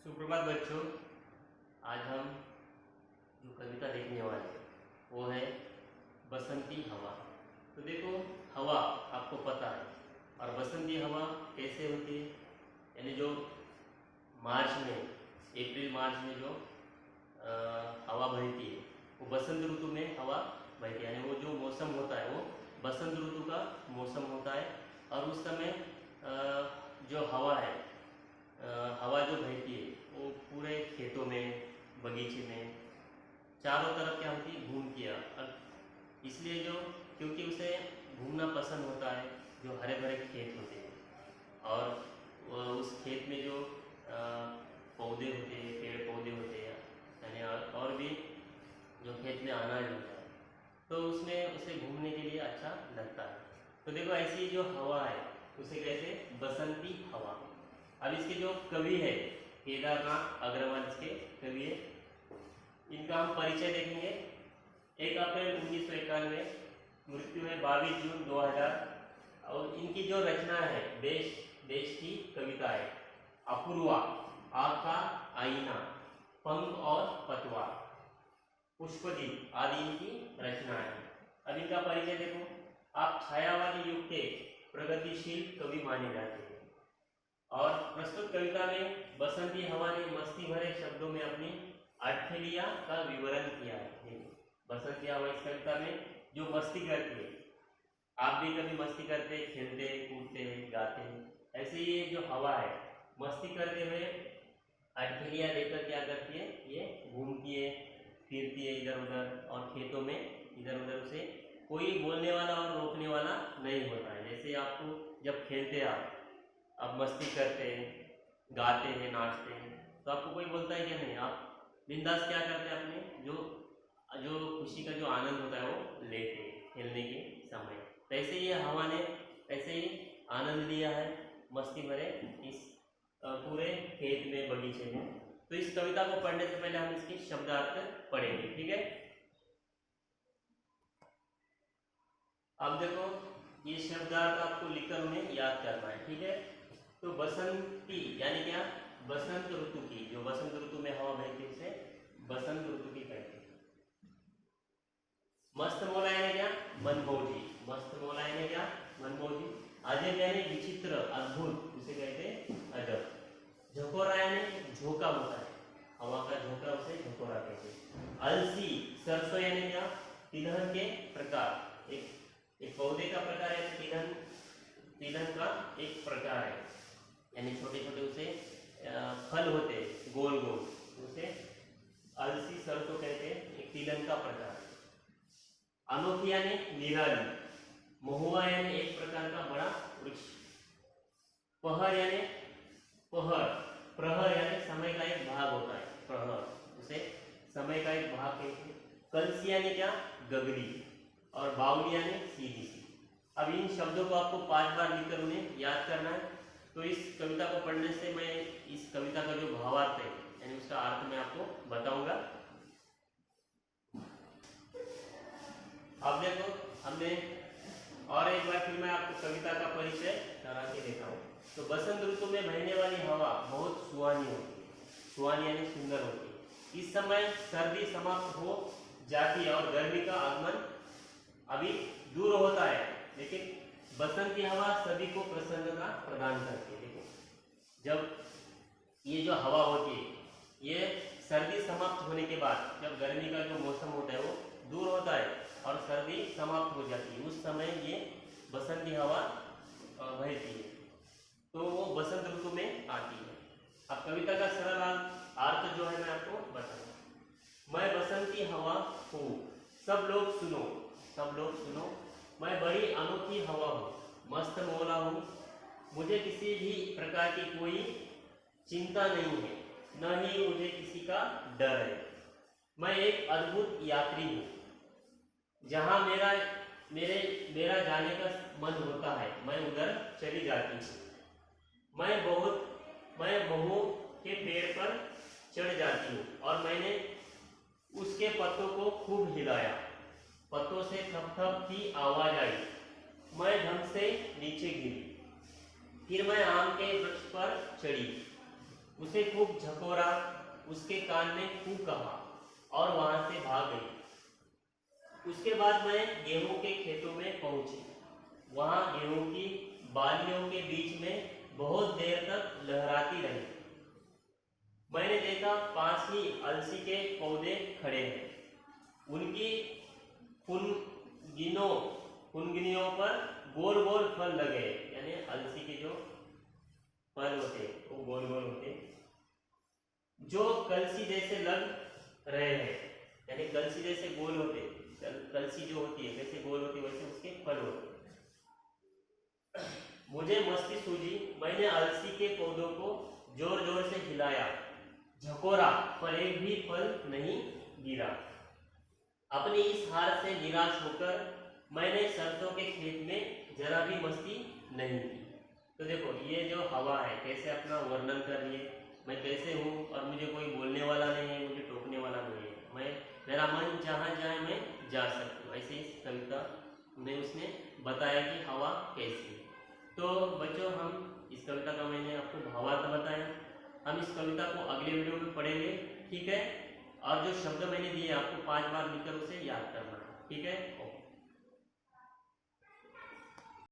सुप्रभात बच्चों। आज हम जो कविता देखने वाले हैं वो है बसंती हवा। तो देखो, हवा आपको पता है, और बसंती हवा कैसे होती है, यानी जो मार्च में, अप्रैल मार्च में जो हवा बहती है वो बसंत ऋतु में हवा बहती है, यानी वो जो मौसम होता है वो बसंत ऋतु का मौसम होता है। और उस समय जो हवा है, हवा जो बहती है वो पूरे खेतों में, बगीचे में, चारों तरफ क्या होती है, घूमती है। और इसलिए जो, क्योंकि उसे घूमना पसंद होता है, जो हरे भरे खेत होते हैं और उस खेत में जो पौधे होते हैं, पेड़ पौधे होते हैं, यानी और भी जो खेत में अनाज होता है, तो उसमें उसे घूमने के लिए अच्छा लगता है। तो देखो, ऐसी जो हवा है उसे कहते हैं बसंती हवा। अब इसके जो कवि है केदारनाथ अग्रवाल, इसके कवि है, इनका हम परिचय देखेंगे। 1 अप्रैल 1991, मृत्यु है 22 जून 2000। और इनकी जो रचना है देश की कविता है अपूर्वा, आग का आईना, पंख और पतवार, पुष्पदीप आदि इनकी रचना है। अब इनका परिचय देखो। आप छायावादी युग के प्रगतिशील कवि माने जाते हैं, और प्रस्तुत कविता में बसंती हवा ने मस्ती भरे शब्दों में अपनी अठखेलिया का विवरण किया है। बसंती हवा इस कविता में जो मस्ती करती है, आप भी कभी मस्ती करते, खेलते, कूदते हैं, गाते हैं, ऐसे ये जो हवा है मस्ती करते हुए अठखेलिया लेकर क्या करती है, ये घूमती है, फिरती है इधर उधर, और खेतों में इधर उधर उसे कोई बोलने वाला और रोकने वाला नहीं होता है। जैसे आपको जब खेलते हैं, आप मस्ती करते हैं, गाते हैं, नाचते हैं, तो आपको कोई बोलता है क्या? नहीं, आप बिंदास क्या करते हैं, अपने जो जो खुशी का जो आनंद होता है वो लेते हैं खेलने के समय। तो ऐसे ही हवा ने ऐसे ही आनंद लिया है मस्ती भरे इस पूरे खेत में, बगीचे में। तो इस कविता को पढ़ने से पहले हम इसके शब्दार्थ पढ़ेंगे, ठीक है। अब देखो, ये शब्दार्थ आपको लिखकर उन्हें याद करना है, ठीक है। तो बसंती यानी क्या? बसंत ऋतु की, जो बसंत ऋतु में हवा बहती है उसे बसंत ऋतु की कहते हैं। मस्त मौला यानी क्या? मनमौजी। मस्त मौला यानी क्या? मनमौजी। अजब यानी विचित्र, अद्भुत, उसे कहते हैं अजब। झकोरा यानी झोंका होता है, हवा का झोंका, उसे झकोरा कहते हैं। अलसी, सरसों यानी क्या? तिलहन के प्रकार, एक पौधे का प्रकार है, तिलहन का एक प्रकार है, यानी छोटे छोटे उसे फल होते गोल गोल, उसे अलसी सरसों कहते हैं, एक तिलहन का प्रकार। अनोखी यानी निराली। महुआ यानी एक प्रकार का बड़ा वृक्ष। पहर यानी प्रहर यानी समय का एक भाग होता है, प्रहर, उसे समय का एक भाग कहते हैं। कलसी यानी क्या? गगरी। और बावली यानी सीधी सी। अब इन शब्दों को आपको 5 बार लिखकर उन्हें याद करना है। तो इस कविता को पढ़ने से मैं इस कविता का जो भावार्थ है, यानी उसका अर्थ मैं आपको बताऊंगा। अब देखो, हमने और एक बार फिर मैं आपको कविता का परिचय करा के देता हूँ। तो बसंत ऋतु में बहने वाली हवा बहुत सुहानी होती है, सुहानी यानी सुंदर होती है। इस समय सर्दी समाप्त हो जाती है और गर्मी का आगमन अभी दूर होता है, लेकिन बसंत की हवा सभी को प्रसन्नता प्रदान करती है। देखो, जब ये जो हवा होती है, ये सर्दी समाप्त होने के बाद, जब गर्मी का जो मौसम होता है वो दूर होता है और सर्दी समाप्त हो जाती है, उस समय ये बसंत की हवा बहती है, तो वो बसंत ऋतु में आती है। अब कविता का सरल अर्थ जो है मैं आपको बताऊँ। मैं बसंती हवा हूँ, सब लोग सुनो, सब लोग सुनो। मैं बड़ी अनोखी हवा हूँ, मस्त मौला हूँ, मुझे किसी भी प्रकार की कोई चिंता नहीं है, न ही मुझे किसी का डर है। मैं एक अद्भुत यात्री हूँ, जहाँ मेरा जाने का मन होता है मैं उधर चली जाती हूँ। मैं महू के पेड़ पर चढ़ जाती हूँ और मैंने उसके पत्तों को खूब हिलाया, पत्तों से थप थप की आवाज आई, मैं ढंग से नीचे गिरी, फिर मैं आम के वृक्ष पर चढ़ी, उसे खूब झकोरा, उसके कान में फू कहा और वहां से भाग गई। उसके बाद मैं गेहूं के खेतों में पहुंची। वहां गेहूं की बालियों के बीच में बहुत देर तक लहराती रही। मैंने देखा पास ही अलसी के पौधे खड़े हैं। उनकी फुनगिनियों पर गोल गोल फल लगे, यानी अलसी के जो फल होते वो गोल गोल होते, जो कलसी जैसे लग रहे हैं, यानी कलसी जैसे गोल होते, कलसी जो होती है जैसे गोल होती है वैसे उसके फल होते। मुझे मस्ती सूझी। मैंने अलसी के पौधों को जोर जोर से हिलाया, झकोरा, पर एक भी फल नहीं गिरा। अपनी इस हार से निराश होकर मैंने सरसों के खेत में जरा भी मस्ती नहीं की। तो देखो ये जो हवा है कैसे अपना वर्णन कर रही है, मैं कैसे हूँ और मुझे कोई बोलने वाला नहीं है, मुझे टोकने वाला नहीं है, मैं मेरा मन जहाँ जाए मैं जा सकती हूँ। ऐसे इस कविता में उसने बताया कि हवा कैसी है। तो बच्चों हम इस कविता का मैंने आपको भावार्थ बताया। हम इस कविता को अगले वीडियो में पढ़ेंगे, ठीक है। और जो शब्द मैंने दिए आपको 5 बार लिखकर उसे याद करना है, ठीक है। ओके।